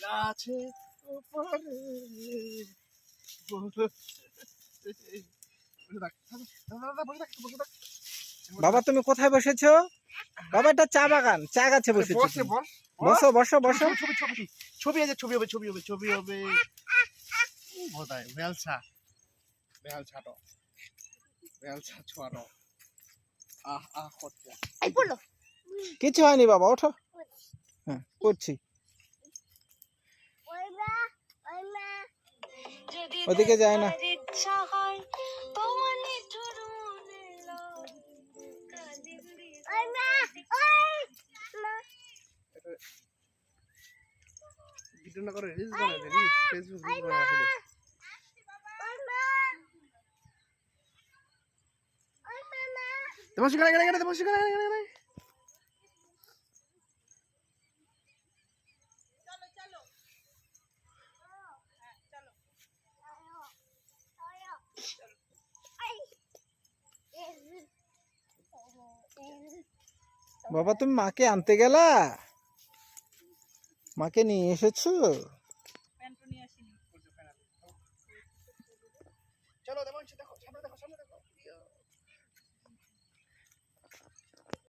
গাছে উপরে বাবা তুমি কোথায় বসেছো? বাবা এটা চা বাগান, চা গাছে বসেছো তুমি। বসো বসো বসো। ছবি ছবি ছবি আছে, ছবি হবে ছবি হবে ছবি হবে বোধহয় বেলছা বেলছাটো বেলছা ছোয়াটো আহ আহ করতে কিছু হয়নি বাবা, ওঠো। হ্যাঁ করছি। ওদিকে যায় না। ভিডিও না করে রিলস বানাই দে, রিলস ফেসবুক রিলস বানাই দে। তোমার শিকারে গেলে গেলে তোমার শিকারে গেলে গেলে বাবা তুমি মাকে আনতে গেলা? মাকে নিয়ে এসেছো? চলো দেবংশী দেখো সামনে দেখো সামনে দেখো